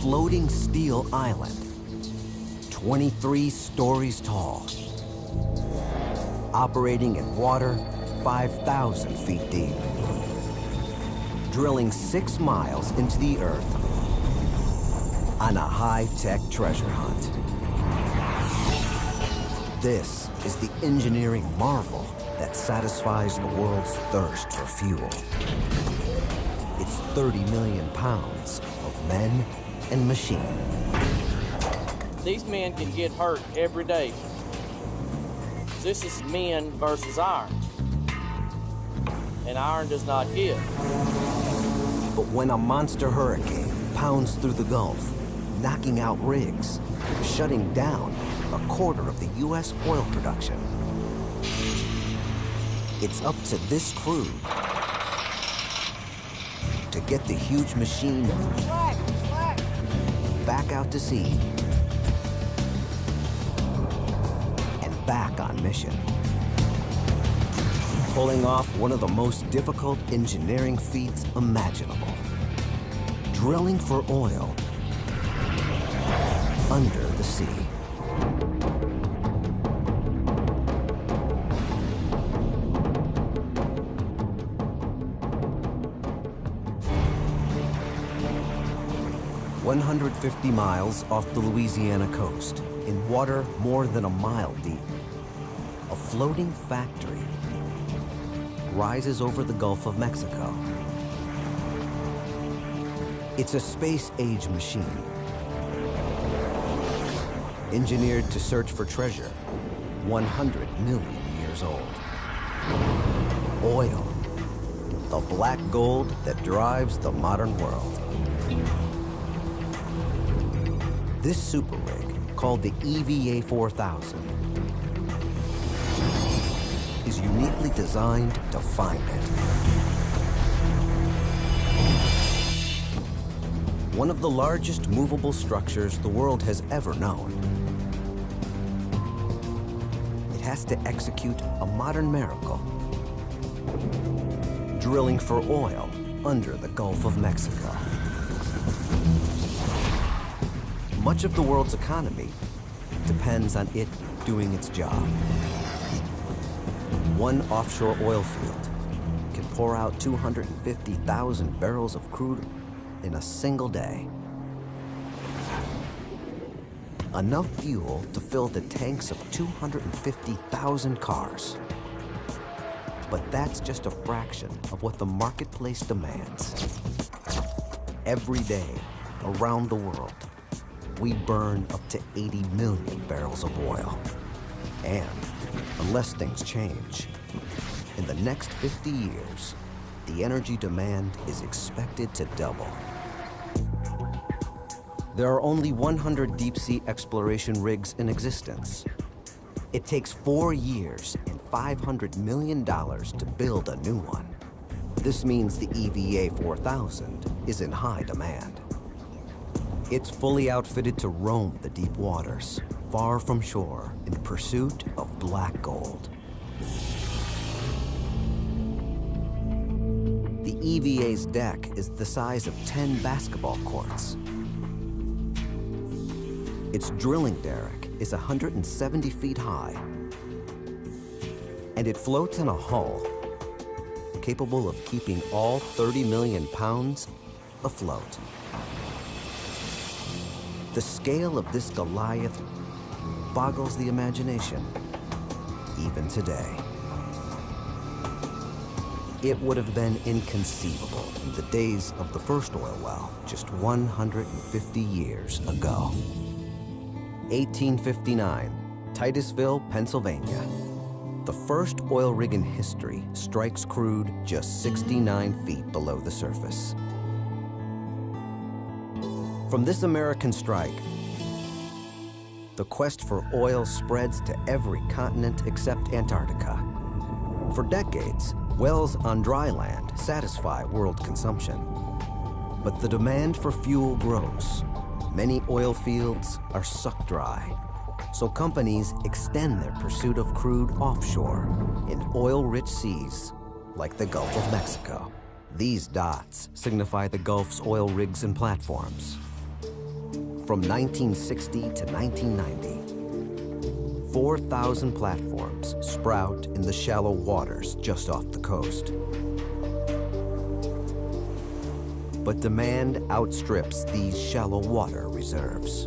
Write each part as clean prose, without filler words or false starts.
floating steel island, 23 stories tall, operating in water 5,000 feet deep, drilling 6 miles into the earth on a high-tech treasure hunt. This is the engineering marvel that satisfies the world's thirst for fuel. It's 30 million pounds of men and machine. These men can get hurt every day. This is men versus iron. And iron does not give. But when a monster hurricane pounds through the Gulf, knocking out rigs, shutting down a quarter of the U.S. oil production, it's up to this crew to get the huge machine back out to sea and back on mission, pulling off one of the most difficult engineering feats imaginable: drilling for oil under the sea. "150 miles off the Louisiana coast, in water more than a mile deep, a floating factory rises over the Gulf of Mexico. It's a space-age machine, engineered to search for treasure 100 million years old. Oil, the black gold that drives the modern world. This super rig, called the EVA 4000, is uniquely designed to find it. One of the largest movable structures the world has ever known. It has to execute a modern miracle: drilling for oil under the Gulf of Mexico. Much of the world's economy depends on it doing its job. One offshore oil field can pour out 250,000 barrels of crude in a single day. Enough fuel to fill the tanks of 250,000 cars. But that's just a fraction of what the marketplace demands. Every day, around the world, we burn up to 80 million barrels of oil. And unless things change, in the next 50 years, the energy demand is expected to double. There are only 100 deep-sea exploration rigs in existence. It takes 4 years and $500 million to build a new one. This means the EVA 4000 is in high demand. It's fully outfitted to roam the deep waters, far from shore, in pursuit of black gold. The EVA's deck is the size of 10 basketball courts. Its drilling derrick is 170 feet high, and it floats in a hull capable of keeping all 30 million pounds afloat. The scale of this Goliath boggles the imagination, even today. It would have been inconceivable in the days of the first oil well, just 150 years ago. 1859, Titusville, Pennsylvania. The first oil rig in history strikes crude just 69 feet below the surface. From this American strike, the quest for oil spreads to every continent except Antarctica. For decades, wells on dry land satisfy world consumption. But the demand for fuel grows. Many oil fields are sucked dry. So companies extend their pursuit of crude offshore in oil-rich seas like the Gulf of Mexico. These dots signify the Gulf's oil rigs and platforms. From 1960 to 1990, 4,000 platforms sprout in the shallow waters just off the coast. But demand outstrips these shallow water reserves.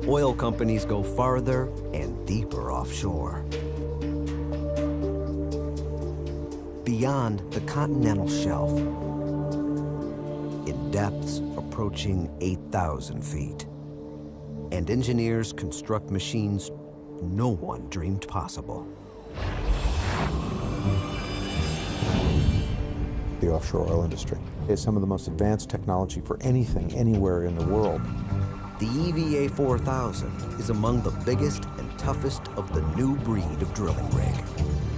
Oil companies go farther and deeper offshore. Beyond the continental shelf, in depths approaching 8,000 feet. And engineers construct machines no one dreamed possible. The offshore oil industry is some of the most advanced technology for anything, anywhere in the world. The EVA 4000 is among the biggest and toughest of the new breed of drilling rig.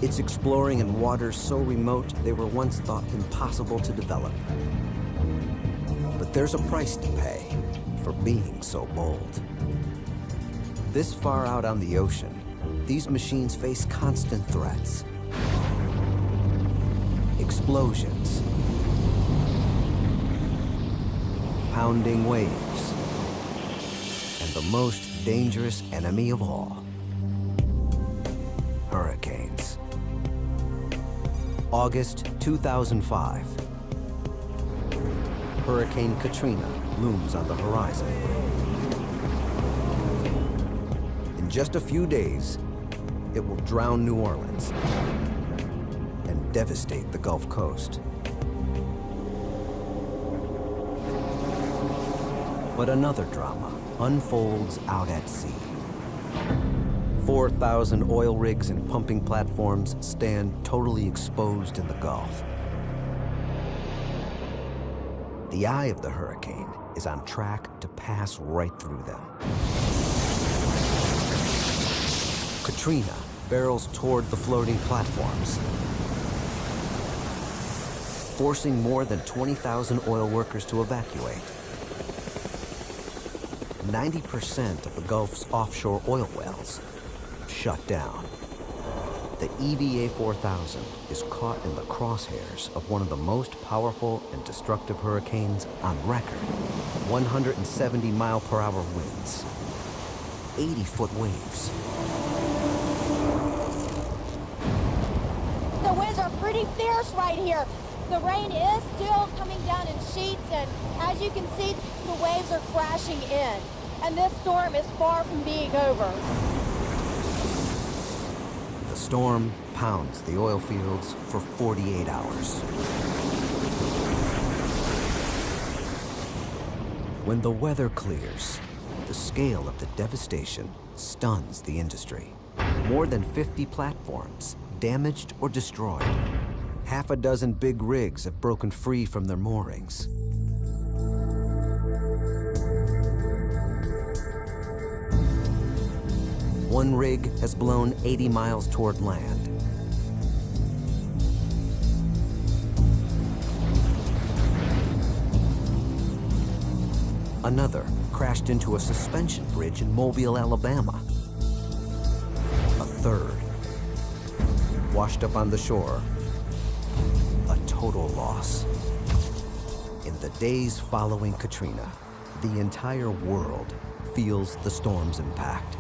It's exploring in waters so remote they were once thought impossible to develop. But there's a price to pay for being so bold. This far out on the ocean, these machines face constant threats. Explosions, pounding waves, and the most dangerous enemy of all, hurricanes. August 2005. Hurricane Katrina looms on the horizon. In just a few days, it will drown New Orleans and devastate the Gulf Coast. But another drama unfolds out at sea. 4,000 oil rigs and pumping platforms stand totally exposed in the Gulf. The eye of the hurricane is on track to pass right through them. Katrina barrels toward the floating platforms, forcing more than 20,000 oil workers to evacuate. 90% of the Gulf's offshore oil wells shut down. The EVA 4000 is caught in the crosshairs of one of the most powerful and destructive hurricanes on record. 170-mile-per-hour winds, 80-foot waves. The winds are pretty fierce right here. The rain is still coming down in sheets, and as you can see, the waves are crashing in. And this storm is far from being over. The storm pounds the oil fields for 48 hours. When the weather clears, the scale of the devastation stuns the industry. More than 50 platforms damaged or destroyed. Half a dozen big rigs have broken free from their moorings. One rig has blown 80 miles toward land. Another crashed into a suspension bridge in Mobile, Alabama. A third washed up on the shore. A total loss. In the days following Katrina, the entire world feels the storm's impact.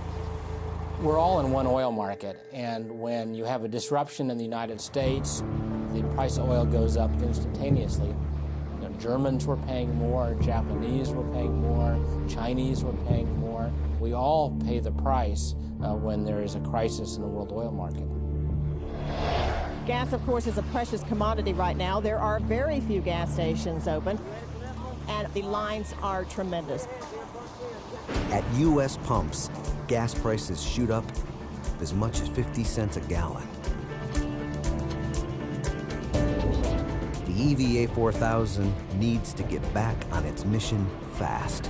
We're all in one oil market, and when you have a disruption in the United States, the price of oil goes up instantaneously. You know, Germans were paying more, Japanese were paying more, Chinese were paying more. We all pay the price when there is a crisis in the world oil market. Gas, of course, is a precious commodity right now. There are very few gas stations open, and the lines are tremendous. At U.S. pumps, gas prices shoot up as much as 50 cents a gallon. The EVA 4000 needs to get back on its mission fast.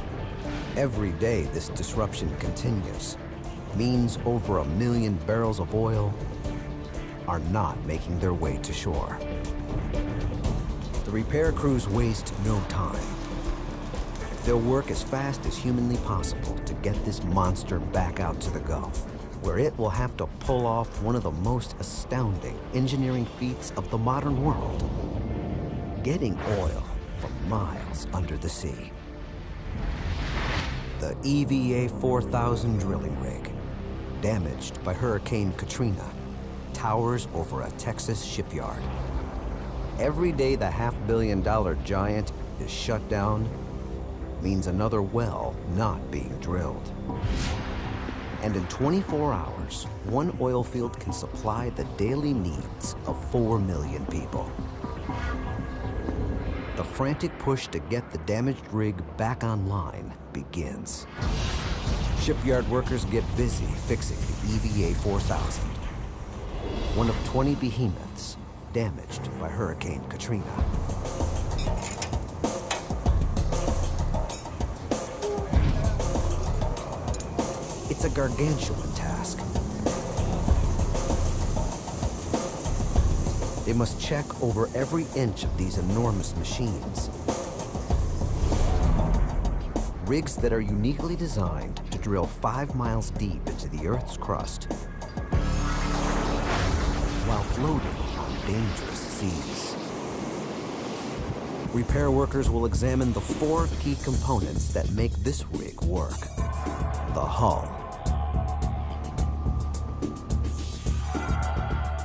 Every day this disruption continues means over 1 million barrels of oil are not making their way to shore. The repair crews waste no time. They'll work as fast as humanly possible to get this monster back out to the Gulf, where it will have to pull off one of the most astounding engineering feats of the modern world: getting oil from miles under the sea. The EVA 4000 drilling rig, damaged by Hurricane Katrina, towers over a Texas shipyard. Every day the $500 million giant is shut down means another well not being drilled. And in 24 hours, one oil field can supply the daily needs of 4 million people. The frantic push to get the damaged rig back online begins. Shipyard workers get busy fixing the EVA 4000, one of 20 behemoths damaged by Hurricane Katrina. It's a gargantuan task. They must check over every inch of these enormous machines. Rigs that are uniquely designed to drill 5 miles deep into the Earth's crust while floating on dangerous seas. Repair workers will examine the 4 key components that make this rig work. The hull,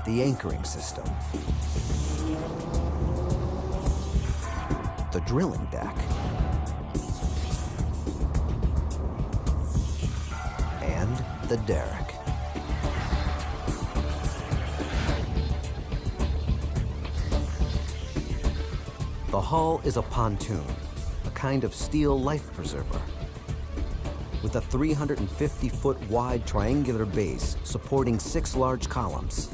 the anchoring system, the drilling deck, and the derrick. The hull is a pontoon, a kind of steel life preserver, with a 350-foot wide triangular base supporting 6 large columns.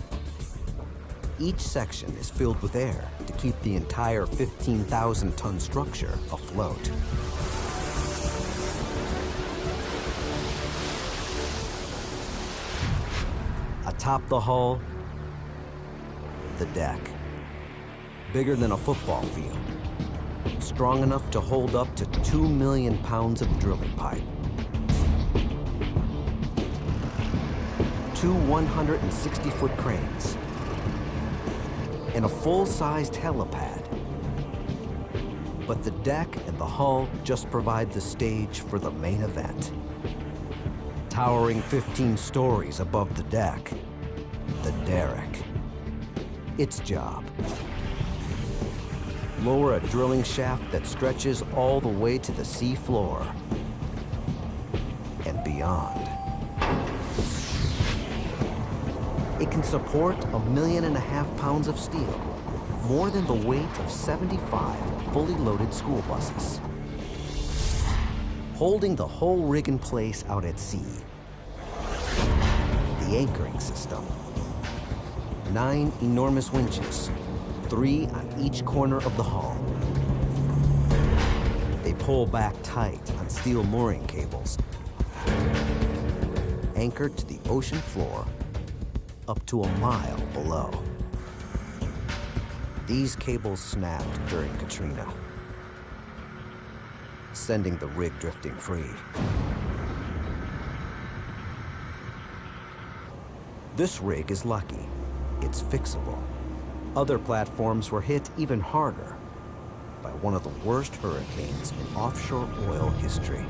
Each section is filled with air to keep the entire 15,000-ton structure afloat. Atop the hull, the deck. Bigger than a football field. Strong enough to hold up to 2 million pounds of drilling pipe. 2 160-foot cranes. And a full-sized helipad. But the deck and the hull just provide the stage for the main event. Towering 15 stories above the deck, the derrick. Its job: lower a drilling shaft that stretches all the way to the sea floor and beyond. It can support 1.5 million pounds of steel, more than the weight of 75 fully loaded school buses. Holding the whole rig in place out at sea. The anchoring system. 9 enormous winches, 3 on each corner of the hull. They pull back tight on steel mooring cables, anchored to the ocean floor up to 1 mile below. These cables snapped during Katrina, sending the rig drifting free. This rig is lucky. It's fixable. Other platforms were hit even harder by one of the worst hurricanes in offshore oil history.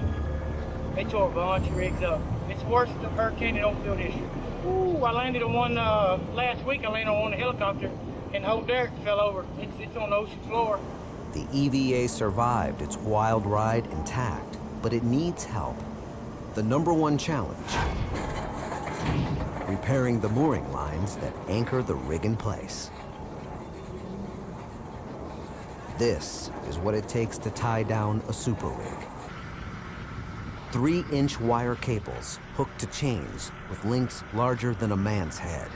They tore a bunch of rigs up. It's worse than hurricane in oilfield history. Ooh, I landed on one last week. I landed on one helicopter, and the whole derrick fell over. It's on the ocean floor. The EVA survived its wild ride intact, but it needs help. The #1 challenge: repairing the mooring lines that anchor the rig in place. This is what it takes to tie down a super rig. 3-inch wire cables hooked to chains with links larger than a man's head.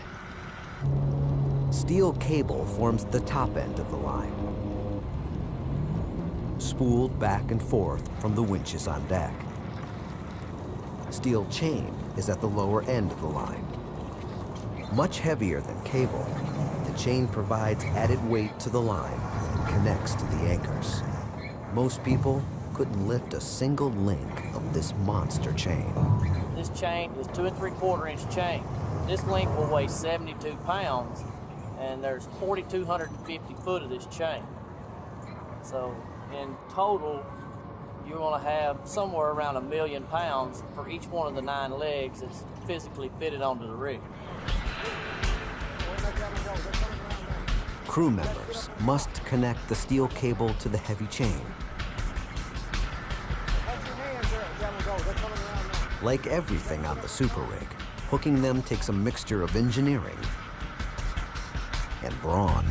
Steel cable forms the top end of the line, spooled back and forth from the winches on deck. Steel chain is at the lower end of the line. Much heavier than cable, the chain provides added weight to the line and connects to the anchors. Most people couldn't lift a single link of this monster chain. This chain is 2 3/4 inch chain. This link will weigh 72 pounds, and there's 4,250 foot of this chain. So in total, you're going to have somewhere around 1 million pounds for each one of the 9 legs that's physically fitted onto the rig. Crew members must connect the steel cable to the heavy chain. Like everything on the super rig, hooking them takes a mixture of engineering and brawn.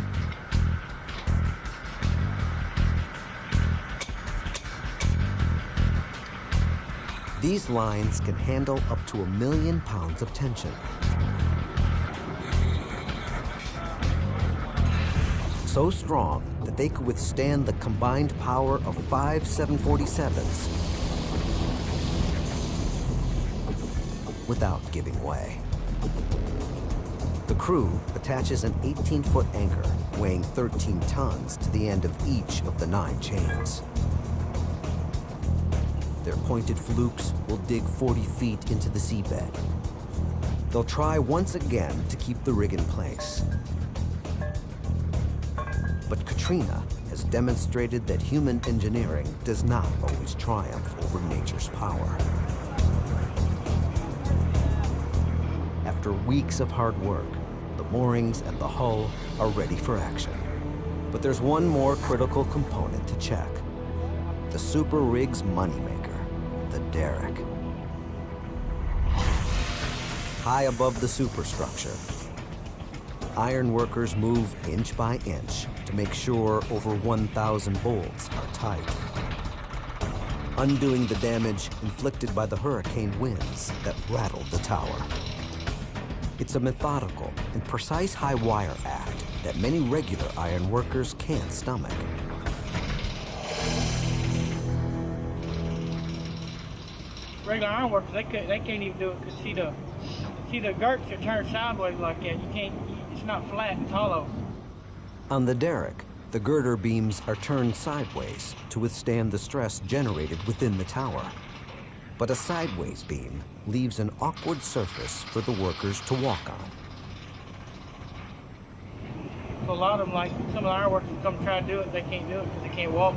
These lines can handle up to 1 million pounds of tension. So strong that they could withstand the combined power of 5 747s without giving way. The crew attaches an 18-foot anchor weighing 13 tons to the end of each of the 9 chains. Their pointed flukes will dig 40 feet into the seabed. They'll try once again to keep the rig in place. But Katrina has demonstrated that human engineering does not always triumph over nature's power. After weeks of hard work, the moorings and the hull are ready for action. But there's one more critical component to check: the super rig's moneymaker, the derrick. High above the superstructure, iron workers move inch by inch to make sure over 1,000 bolts are tight, undoing the damage inflicted by the hurricane winds that rattled the tower. It's a methodical and precise high wire act that many regular iron workers can't stomach. Regular iron workers, they can't even do it because see the girts are turned sideways like that. You can't. It's not flat. It's hollow. On the derrick, the girder beams are turned sideways to withstand the stress generated within the tower. But a sideways beam leaves an awkward surface for the workers to walk on. So a lot of them, like some of the iron workers, come try to do it, they can't do it because they can't walk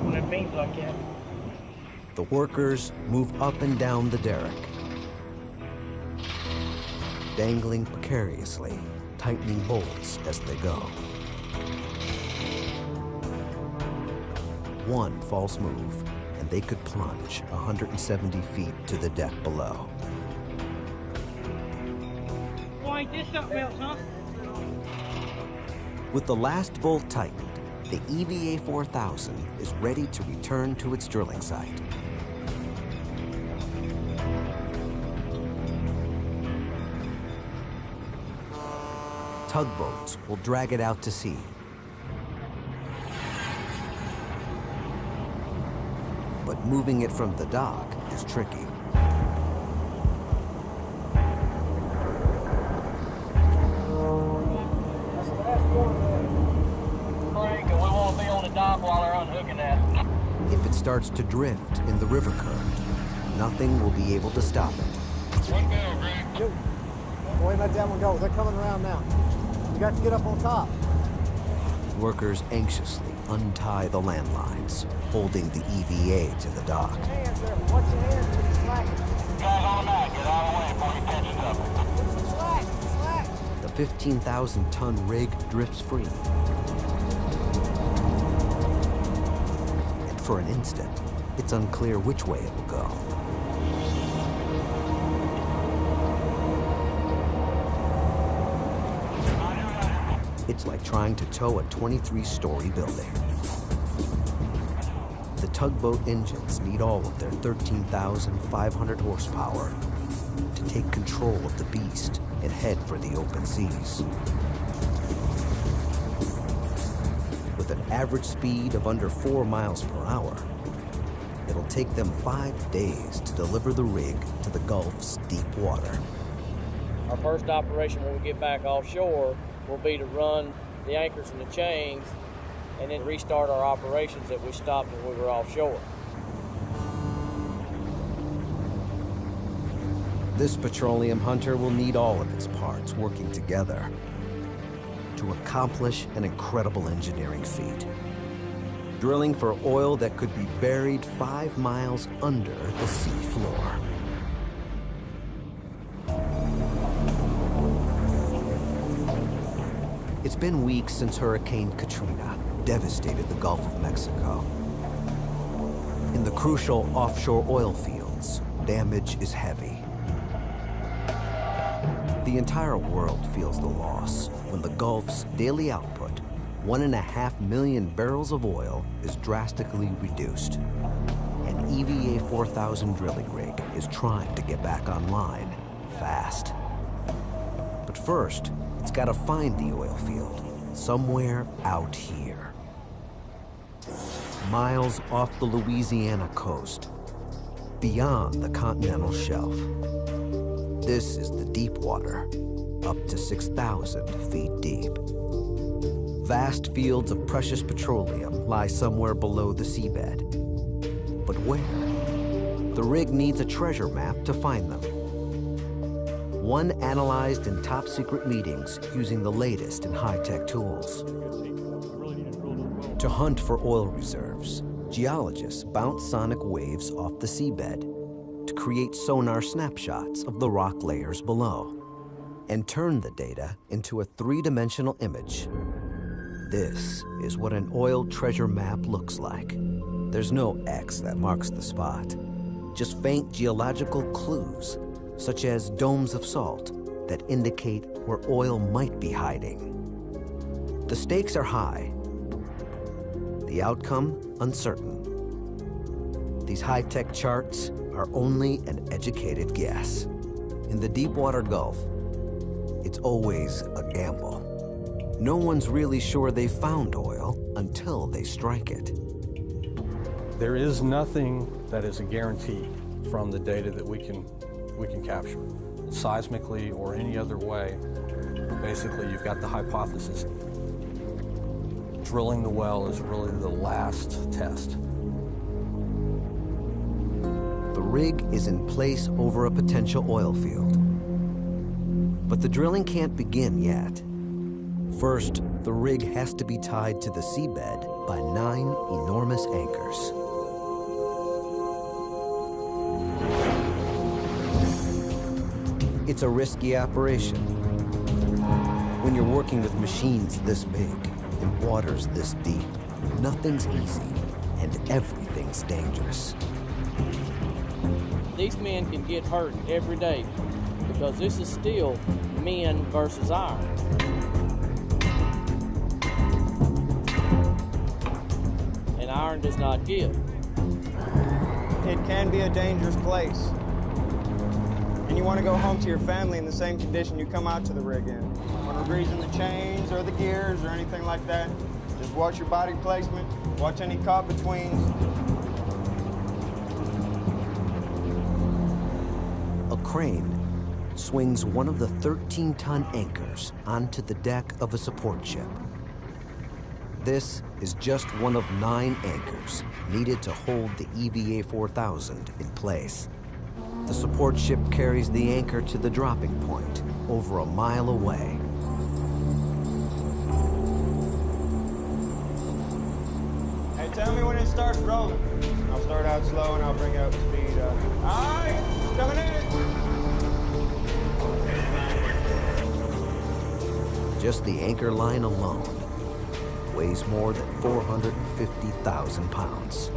on their beams like that. The workers move up and down the derrick, dangling precariously, tightening bolts as they go. One false move, and they could plunge 170 feet to the deck below. Boy, ain't this something else, huh? With the last bolt tightened, the EVA 4000 is ready to return to its drilling site. Tugboats will drag it out to sea. But moving it from the dock is tricky. If it starts to drift in the river current, nothing will be able to stop it. One go, Greg. Go ahead and let that one go. They're coming around now. You got to get up on top. Workers anxiously untie the landlines, holding the EVA to the dock. Watch your hands there. Watch your hands when you're slacking. Guys on the mat, get out of the way before you catch it up. Put some slack. Slack. The 15,000-ton rig drifts free. And for an instant, it's unclear which way it will go. It's like trying to tow a 23-story building. The tugboat engines need all of their 13,500 horsepower to take control of the beast and head for the open seas. With an average speed of under 4 miles per hour, it'll take them 5 days to deliver the rig to the Gulf's deep water. Our first operation when we get back offshore will be to run the anchors and the chains and then restart our operations that we stopped when we were offshore. This petroleum hunter will need all of its parts working together to accomplish an incredible engineering feat. drilling for oil that could be buried 5 miles under the sea floor. It's been weeks since Hurricane Katrina devastated the Gulf of Mexico. In the crucial offshore oil fields, damage is heavy. The entire world feels the loss when the Gulf's daily output, 1.5 million barrels of oil, is drastically reduced. An EVA 4000 drilling rig is trying to get back online fast. But first, it's got to find the oil field somewhere out here. Miles off the Louisiana coast, beyond the continental shelf. This is the deep water, up to 6,000 feet deep. Vast fields of precious petroleum lie somewhere below the seabed. But where? The rig needs a treasure map to find them. One analyzed in top-secret meetings using the latest in high-tech tools. To hunt for oil reserves, geologists bounce sonic waves off the seabed to create sonar snapshots of the rock layers below and turn the data into a 3-dimensional image. This is what an oil treasure map looks like. There's no X that marks the spot, just faint geological clues, such as domes of salt that indicate where oil might be hiding. The stakes are high, the outcome uncertain. These high-tech charts are only an educated guess. In the deepwater Gulf, it's always a gamble. No one's really sure they've found oil until they strike it. There is nothing that is a guarantee from the data that we can capture, seismically or any other way. Basically, you've got the hypothesis. Drilling the well is really the last test. The rig is in place over a potential oil field. But the drilling can't begin yet. First, the rig has to be tied to the seabed by 9 enormous anchors. It's a risky operation. When you're working with machines this big in waters this deep, nothing's easy and everything's dangerous. These men can get hurt every day because this is still men versus iron. And iron does not give. It can be a dangerous place. And you want to go home to your family in the same condition you come out to the rig in. When we're greasing the chains or the gears or anything like that, just watch your body placement, watch any caught betweens. A crane swings one of the 13-ton anchors onto the deck of a support ship. This is just one of 9 anchors needed to hold the EVA 4000 in place. The support ship carries the anchor to the dropping point over a mile away. Hey, tell me when it starts rolling. I'll start out slow and I'll bring up speed. All right, it's coming in. Just the anchor line alone weighs more than 450,000 pounds.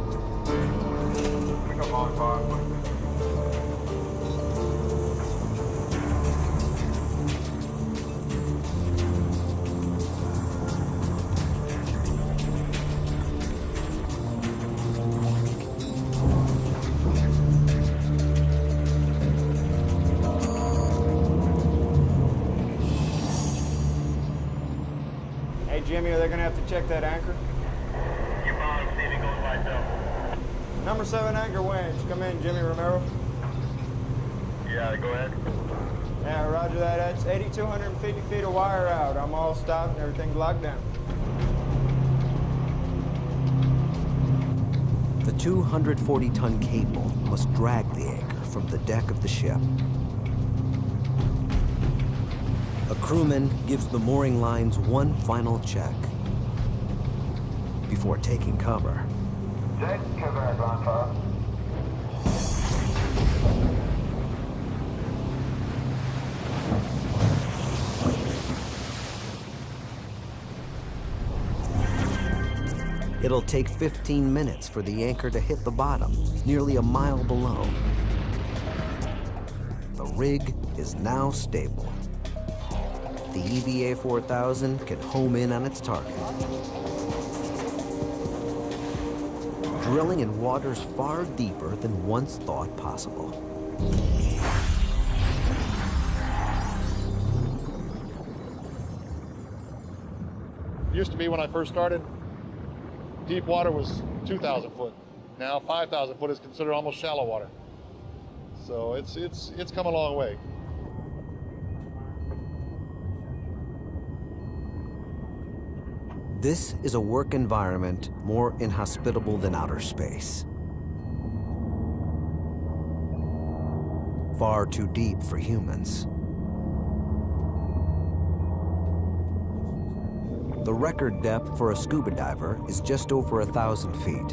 Hey, Jimmy, are they going to have to check that anchor? You probably see if it goes by itself. Number 7 anchor winch. Come in, Jimmy Romero. Yeah, go ahead. Yeah, roger that. That's 8,250 feet of wire out. I'm all stopped and everything's locked down. The 240-ton cable must drag the anchor from the deck of the ship. A crewman gives the mooring lines one final check. before taking cover. Take cover, Grandpa. It'll take 15 minutes for the anchor to hit the bottom, nearly a mile below. The rig is now stable. The EVA 4000 can home in on its target. Drilling in waters far deeper than once thought possible. It used to be when I first started, deep water was 2,000 foot. Now 5,000 foot is considered almost shallow water. So it's come a long way. This is a work environment more inhospitable than outer space. Far too deep for humans. The record depth for a scuba diver is just over 1,000 feet.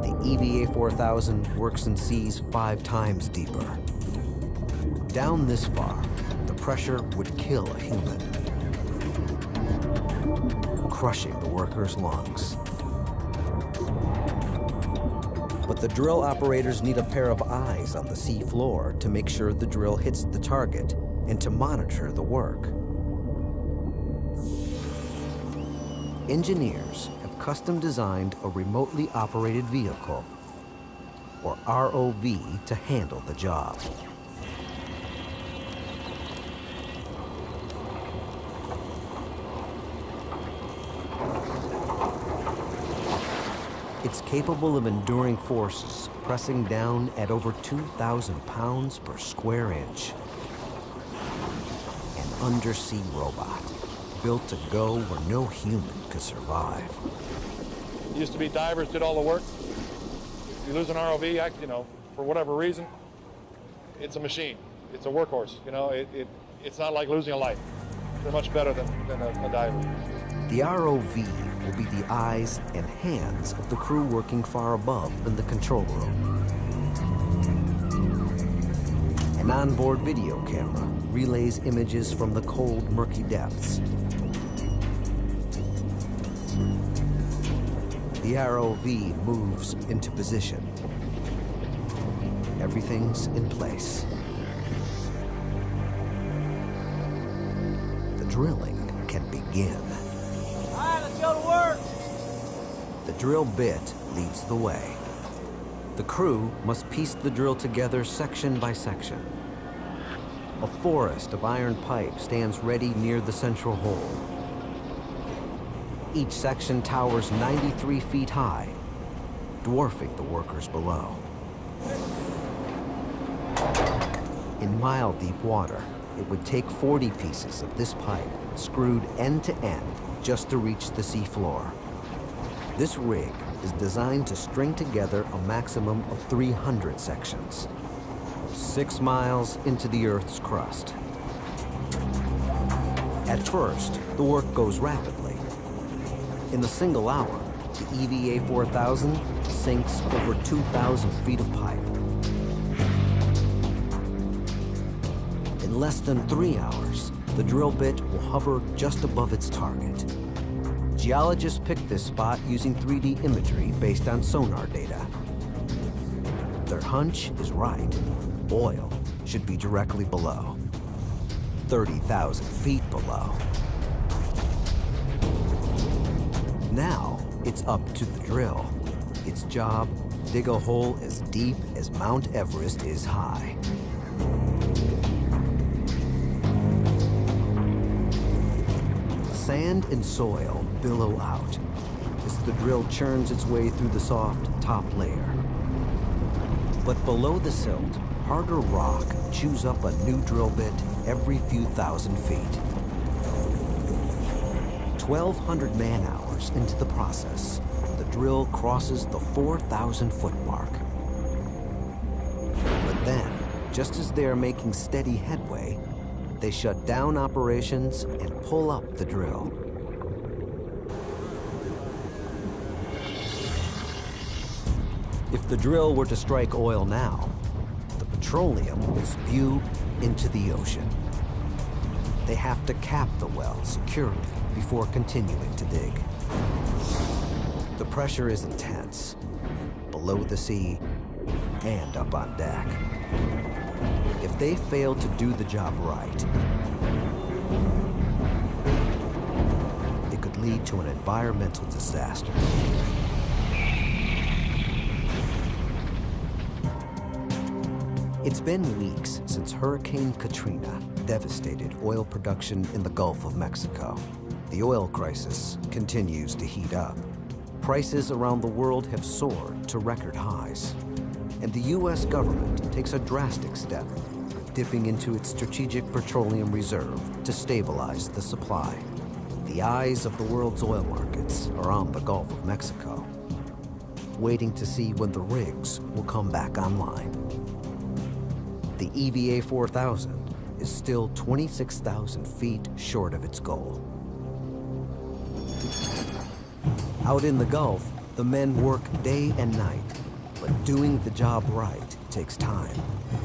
The EVA 4000 works in seas 5 times deeper. Down this far, the pressure would kill a human, crushing the worker's lungs. But the drill operators need a pair of eyes on the sea floor to make sure the drill hits the target and to monitor the work. Engineers have custom designed a remotely operated vehicle, or ROV, to handle the job. It's capable of enduring forces pressing down at over 2,000 pounds per square inch. An undersea robot, built to go where no human could survive. It used to be divers did all the work. If you lose an ROV, you know, for whatever reason, it's a machine. It's a workhorse. You know, it's not like losing a life. They're much better than a diver. The ROV will be the eyes and hands of the crew working far above in the control room. An onboard video camera relays images from the cold, murky depths. The ROV moves into position. Everything's in place. The drilling can begin. All right, let's go to work. The drill bit leads the way. The crew must piece the drill together section by section. A forest of iron pipe stands ready near the central hole. Each section towers 93 feet high, dwarfing the workers below. In mile-deep water, it would take 40 pieces of this pipe, screwed end to end, just to reach the seafloor. This rig is designed to string together a maximum of 300 sections, 6 miles into the Earth's crust. At first, the work goes rapidly. In a single hour, the EVA 4000 sinks over 2,000 feet of pipe. In less than 3 hours, the drill bit will hover just above its target. Geologists picked this spot using 3D imagery based on sonar data. Their hunch is right. Oil should be directly below, 30,000 feet below. Now, it's up to the drill. Its job, dig a hole as deep as Mount Everest is high. Sand and soil billow out as the drill churns its way through the soft top layer. But below the silt, harder rock chews up a new drill bit every few thousand feet. 1,200 man-hours into the process, the drill crosses the 4,000-foot mark. But then, just as they are making steady headway, they shut down operations and pull up the drill. If the drill were to strike oil now, the petroleum will spew into the ocean. They have to cap the well securely before continuing to dig. The pressure is intense, below the sea and up on deck. If they fail to do the job right, it could lead to an environmental disaster. It's been weeks since Hurricane Katrina devastated oil production in the Gulf of Mexico. The oil crisis continues to heat up. Prices around the world have soared to record highs. And the U.S. government takes a drastic step, dipping into its strategic petroleum reserve to stabilize the supply. The eyes of the world's oil markets are on the Gulf of Mexico, waiting to see when the rigs will come back online. The EVA 4000 is still 26,000 feet short of its goal. Out in the Gulf, the men work day and night, but doing the job right takes time.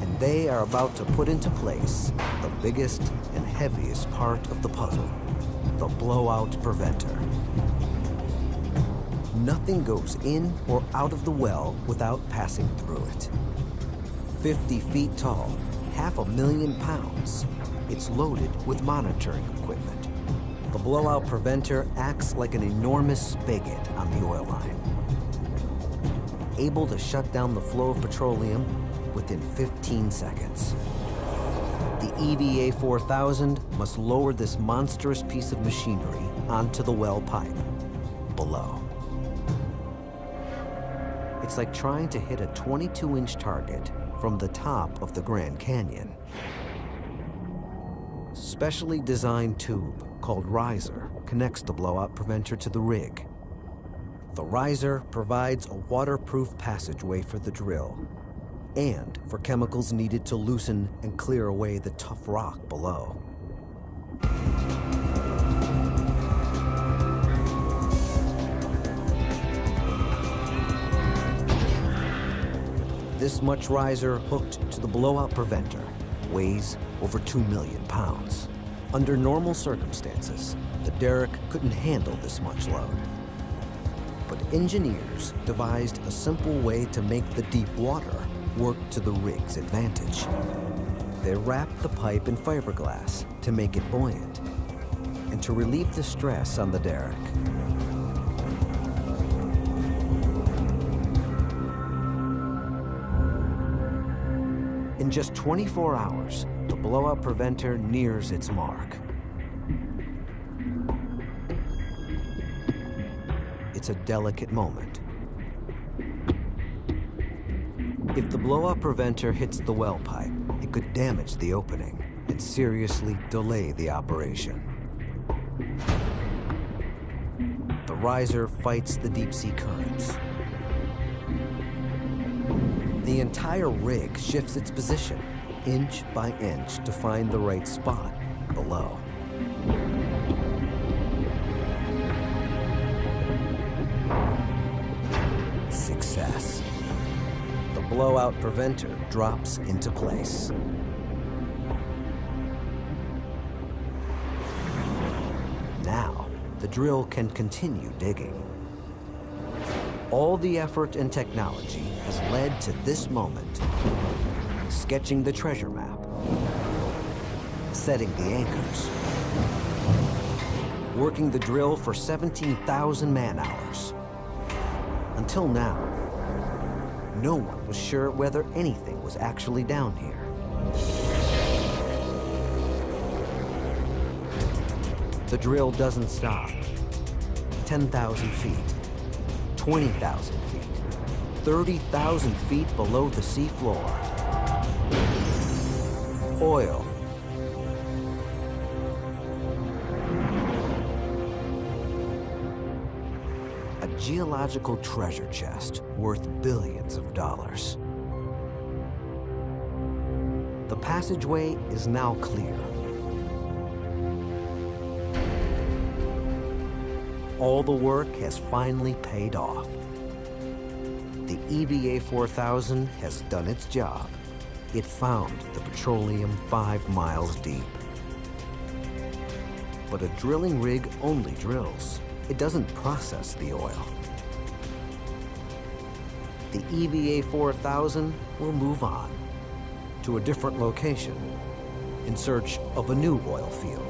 And they are about to put into place the biggest and heaviest part of the puzzle, the blowout preventer. Nothing goes in or out of the well without passing through it. 50 feet tall, 500,000 pounds, it's loaded with monitoring equipment. The blowout preventer acts like an enormous spigot on the oil line, able to shut down the flow of petroleum within 15 seconds. The EVA 4000 must lower this monstrous piece of machinery onto the well pipe below. It's like trying to hit a 22-inch target from the top of the Grand Canyon. Specially designed tube called riser connects the blowout preventer to the rig. The riser provides a waterproof passageway for the drill and for chemicals needed to loosen and clear away the tough rock below. This much riser hooked to the blowout preventer weighs over 2 million pounds. Under normal circumstances, the derrick couldn't handle this much load. But engineers devised a simple way to make the deep water work to the rig's advantage. They wrapped the pipe in fiberglass to make it buoyant and to relieve the stress on the derrick. In just 24 hours, the blowout preventer nears its mark. It's a delicate moment. If the blowout preventer hits the well pipe, it could damage the opening and seriously delay the operation. The riser fights the deep-sea currents. The entire rig shifts its position, inch by inch, to find the right spot below. Success. The blowout preventer drops into place. Now, the drill can continue digging. All the effort and technology has led to this moment. Sketching the treasure map, setting the anchors, working the drill for 17,000 man-hours. Until now, no one was sure whether anything was actually down here. The drill doesn't stop. 10,000 feet, 20,000 feet, 30,000 feet below the sea floor. Oil. A geological treasure chest worth billions of dollars. The passageway is now clear. All the work has finally paid off. The EVA 4000 has done its job. It found the petroleum 5 miles deep. But a drilling rig only drills. It doesn't process the oil. The EVA 4000 will move on to a different location in search of a new oil field.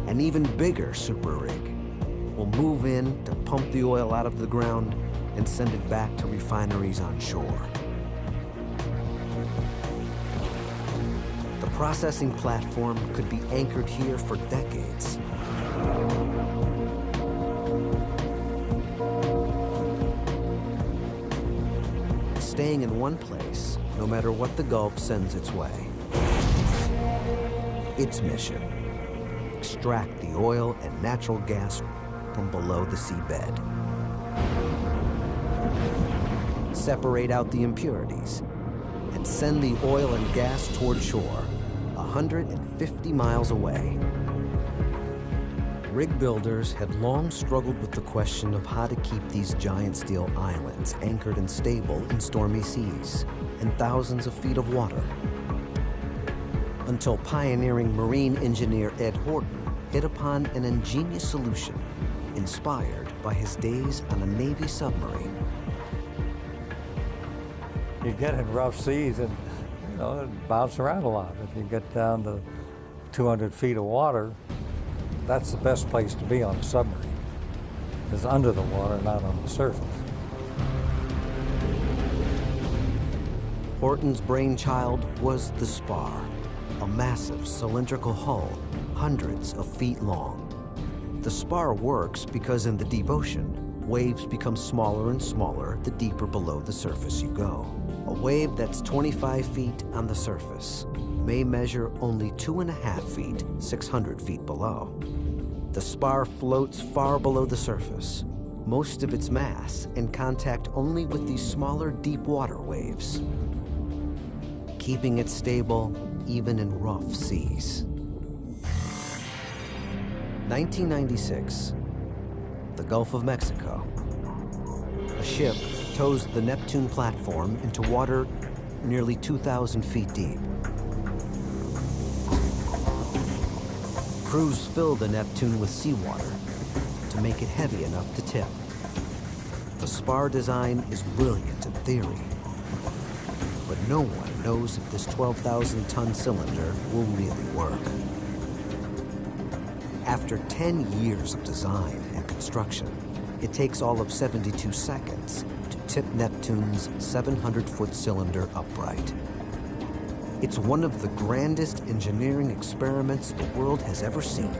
An even bigger super rig will move in to pump the oil out of the ground and send it back to refineries on shore. The processing platform could be anchored here for decades. Staying in one place, no matter what the Gulf sends its way. Its mission: extract the oil and natural gas from below the seabed. Separate out the impurities and send the oil and gas toward shore, 150 miles away. Rig builders had long struggled with the question of how to keep these giant steel islands anchored and stable in stormy seas and thousands of feet of water. Until pioneering marine engineer Ed Horton hit upon an ingenious solution inspired by his days on a Navy submarine. You get in rough seas and, you know, it bounces around a lot. If you get down to 200 feet of water, that's the best place to be on a submarine, is under the water, not on the surface. Horton's brainchild was the Spar, a massive cylindrical hull, hundreds of feet long. The Spar works because in the deep ocean, waves become smaller and smaller the deeper below the surface you go. A wave that's 25 feet on the surface may measure only 2.5 feet, 600 feet below. The Spar floats far below the surface, most of its mass in contact only with these smaller deep water waves, keeping it stable even in rough seas. 1996, the Gulf of Mexico. A ship tows the Neptune platform into water nearly 2,000 feet deep. Crews fill the Neptune with seawater to make it heavy enough to tip. The Spar design is brilliant in theory, but no one knows if this 12,000-ton cylinder will really work. After 10 years of design and construction, it takes all of 72 seconds to tip Neptune's 700-foot cylinder upright. It's one of the grandest engineering experiments the world has ever seen.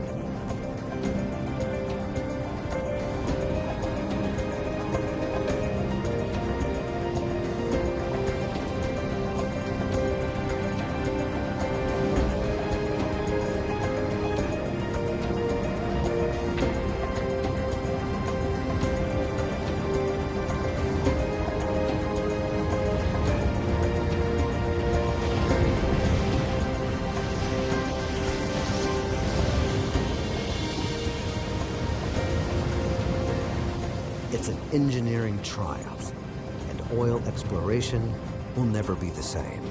It's an engineering triumph, and oil exploration will never be the same.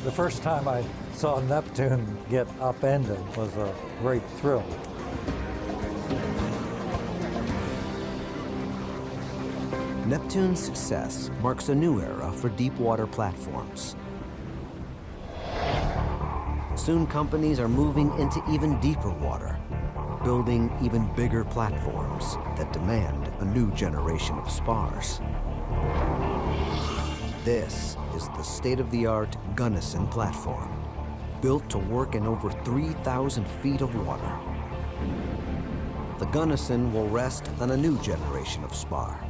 The first time I saw Neptune get upended was a great thrill. Neptune's success marks a new era for deep water platforms. Soon companies are moving into even deeper water, building even bigger platforms that demand a new generation of spars. This is the state-of-the-art Gunnison platform, built to work in over 3,000 feet of water. The Gunnison will rest on a new generation of spar,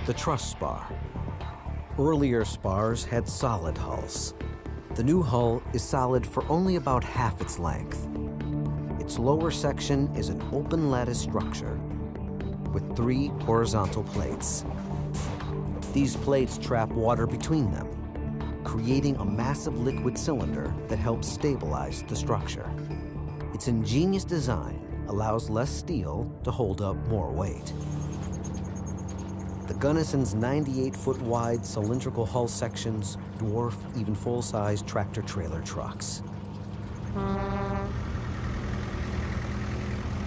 the truss spar. Earlier spars had solid hulls. The new hull is solid for only about half its length. Its lower section is an open lattice structure with 3 horizontal plates. These plates trap water between them, creating a massive liquid cylinder that helps stabilize the structure. Its ingenious design allows less steel to hold up more weight. The Gunnison's 98-foot wide cylindrical hull sections dwarf even full-size tractor-trailer trucks.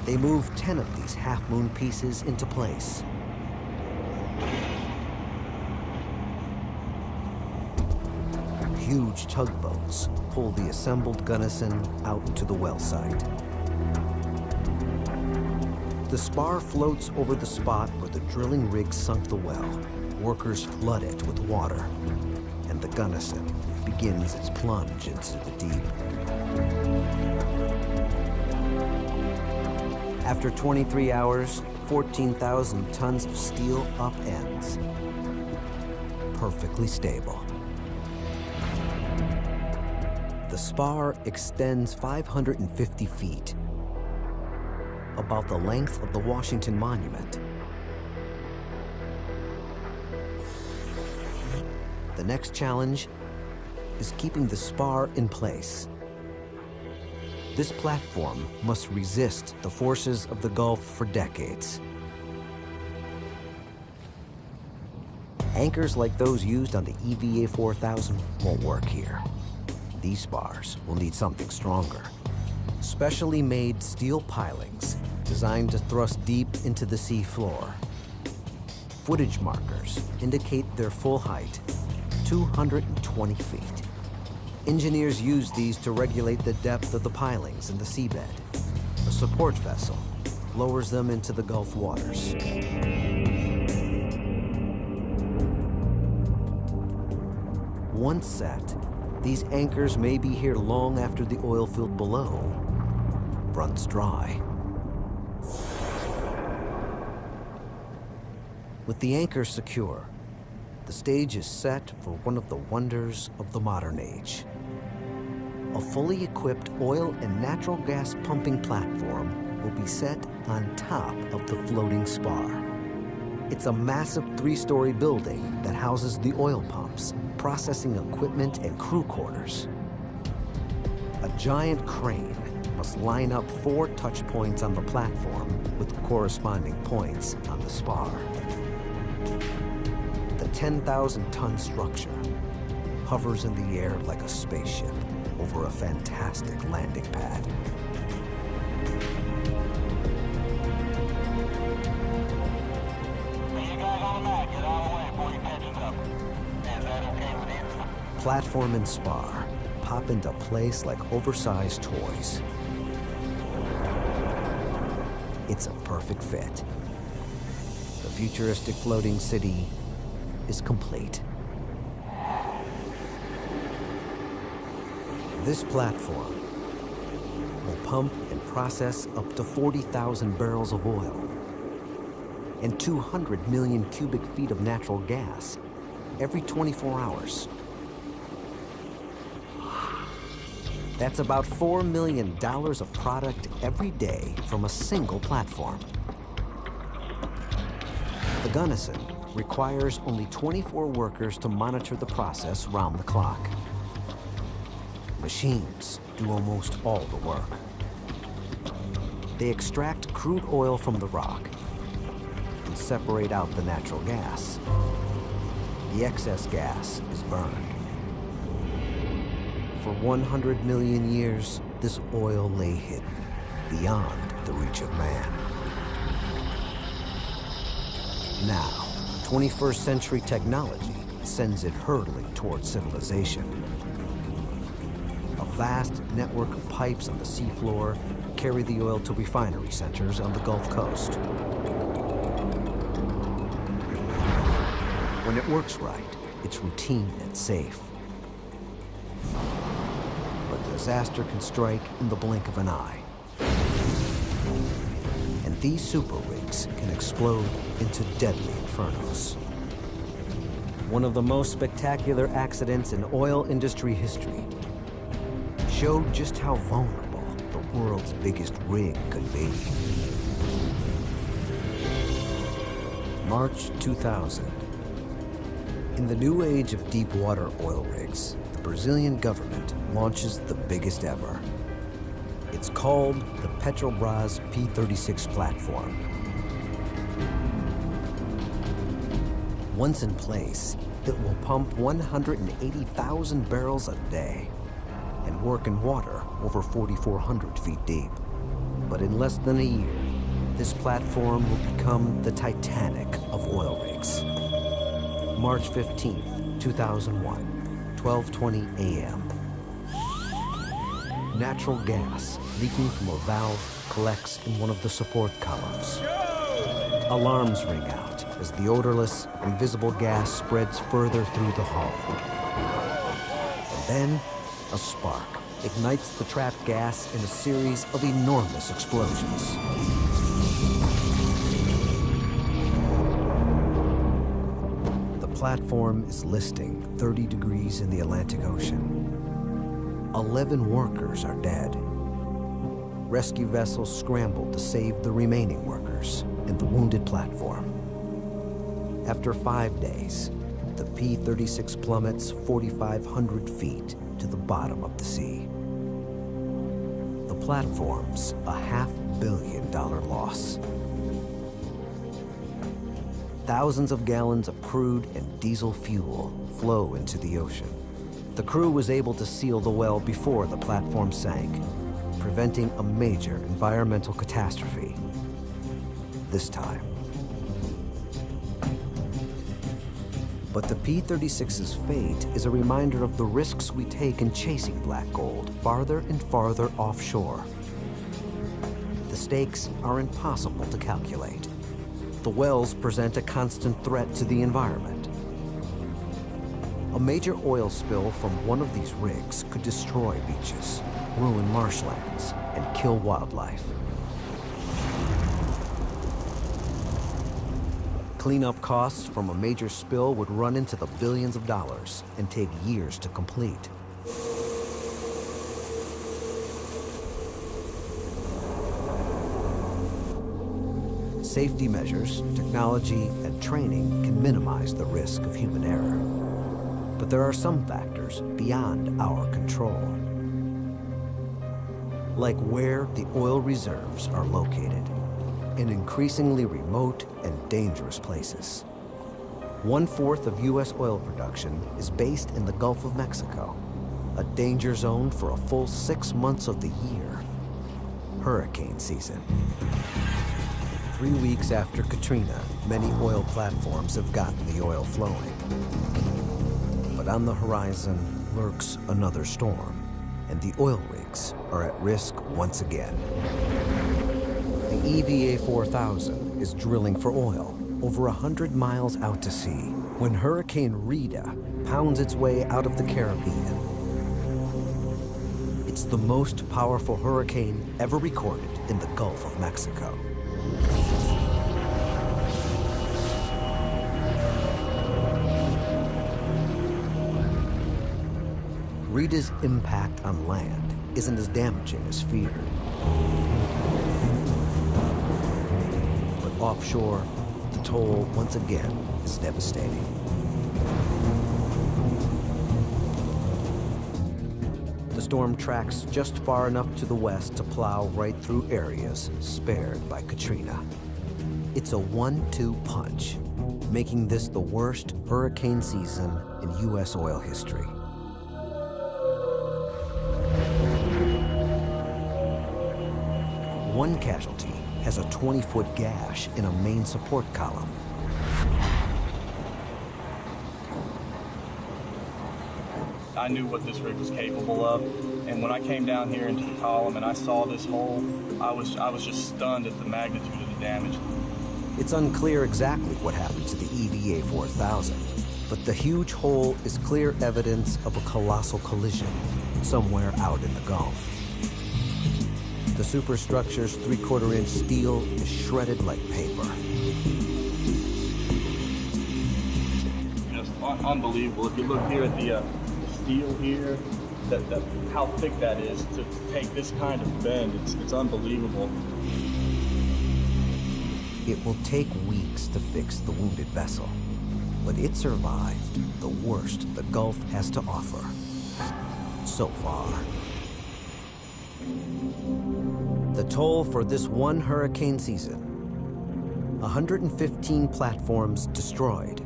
They move 10 of these half-moon pieces into place. Huge tugboats pull the assembled Gunnison out to the well site. The spar floats over the spot where the drilling rig sunk the well. Workers flood it with water, and the Gunnison begins its plunge into the deep. After 23 hours, 14,000 tons of steel upends, perfectly stable. The spar extends 550 feet, about the length of the Washington Monument. The next challenge is keeping the spar in place. This platform must resist the forces of the Gulf for decades. Anchors like those used on the EVA 4000 won't work here. These spars will need something stronger. Specially made steel pilings designed to thrust deep into the sea floor. Footage markers indicate their full height, 220 feet. Engineers use these to regulate the depth of the pilings in the seabed. A support vessel lowers them into the Gulf waters. Once set, these anchors may be here long after the oil field below runs dry. With the anchors secure, the stage is set for one of the wonders of the modern age. A fully equipped oil and natural gas pumping platform will be set on top of the floating spar. It's a massive 3-story building that houses the oil pumps, processing equipment, and crew quarters. A giant crane must line up 4 touch points on the platform with corresponding points on the spar. The 10,000-ton structure hovers in the air like a spaceship over a fantastic landing pad. Platform and spar pop into place like oversized toys. It's a perfect fit. The futuristic floating city is complete. This platform will pump and process up to 40,000 barrels of oil and 200 million cubic feet of natural gas every 24 hours. That's about $4 million of product every day from a single platform. The Gunnison requires only 24 workers to monitor the process round the clock. Machines do almost all the work. They extract crude oil from the rock and separate out the natural gas. The excess gas is burned. For 100 million years, this oil lay hidden beyond the reach of man. Now, 21st century technology sends it hurtling towards civilization. A vast network of pipes on the seafloor carry the oil to refinery centers on the Gulf Coast. When it works right, it's routine and safe. But disaster can strike in the blink of an eye. And these super rigs can explode into deadly infernos. One of the most spectacular accidents in oil industry history showed just how vulnerable the world's biggest rig could be. March 2000. In the new age of deep water oil rigs, the Brazilian government launches the biggest ever. It's called the Petrobras P-36 platform. Once in place, it will pump 180,000 barrels a day and work in water over 4,400 feet deep. But in less than a year, this platform will become the Titanic of oil rigs. March 15th, 2001, 12:20 a.m. Natural gas leaking from a valve collects in one of the support columns. Alarms ring out as the odorless, invisible gas spreads further through the hull. And then, a spark ignites the trapped gas in a series of enormous explosions. The platform is listing 30 degrees in the Atlantic Ocean. 11 workers are dead. Rescue vessels scramble to save the remaining workers and the wounded platform. After 5 days, the P-36 plummets 4,500 feet to the bottom of the sea. The platform's a $500 million loss. Thousands of gallons of crude and diesel fuel flow into the ocean. The crew was able to seal the well before the platform sank, preventing a major environmental catastrophe. This time. But the P-36's fate is a reminder of the risks we take in chasing black gold farther and farther offshore. The stakes are impossible to calculate. The wells present a constant threat to the environment. A major oil spill from one of these rigs could destroy beaches, ruin marshlands, and kill wildlife. Cleanup costs from a major spill would run into the billions of dollars and take years to complete. Safety measures, technology, and training can minimize the risk of human error. But there are some factors beyond our control. Like where the oil reserves are located, in increasingly remote and dangerous places. 1/4 of U.S. oil production is based in the Gulf of Mexico, a danger zone for a full 6 months of the year, hurricane season. 3 weeks after Katrina, many oil platforms have gotten the oil flowing. But on the horizon lurks another storm, and the oil rigs are at risk once again. The EVA 4000 is drilling for oil over 100 miles out to sea when Hurricane Rita pounds its way out of the Caribbean. It's the most powerful hurricane ever recorded in the Gulf of Mexico. Rita's impact on land isn't as damaging as feared. But offshore, the toll once again is devastating. The storm tracks just far enough to the west to plow right through areas spared by Katrina. It's a 1-2 punch, making this the worst hurricane season in U.S. oil history. One casualty has a 20-foot gash in a main support column. I knew what this rig was capable of, and when I came down here into the column and I saw this hole, I was just stunned at the magnitude of the damage. It's unclear exactly what happened to the EVA 4000, but the huge hole is clear evidence of a colossal collision somewhere out in the Gulf. The superstructure's 3/4-inch steel is shredded like paper. Just unbelievable. If you look here at the steel here, how thick that is to take this kind of bend, it's unbelievable. It will take weeks to fix the wounded vessel. but it survived the worst the Gulf has to offer so far. The toll for this one hurricane season: 115 platforms destroyed,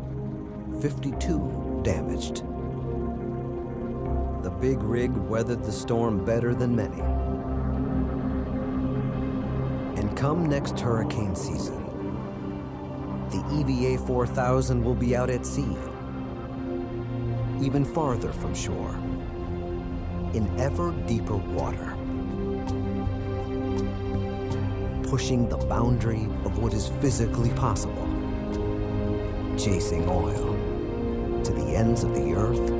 52 damaged. The big rig weathered the storm better than many. And come next hurricane season, the EVA 4000 will be out at sea, even farther from shore, in ever deeper water, pushing the boundary of what is physically possible, chasing oil to the ends of the earth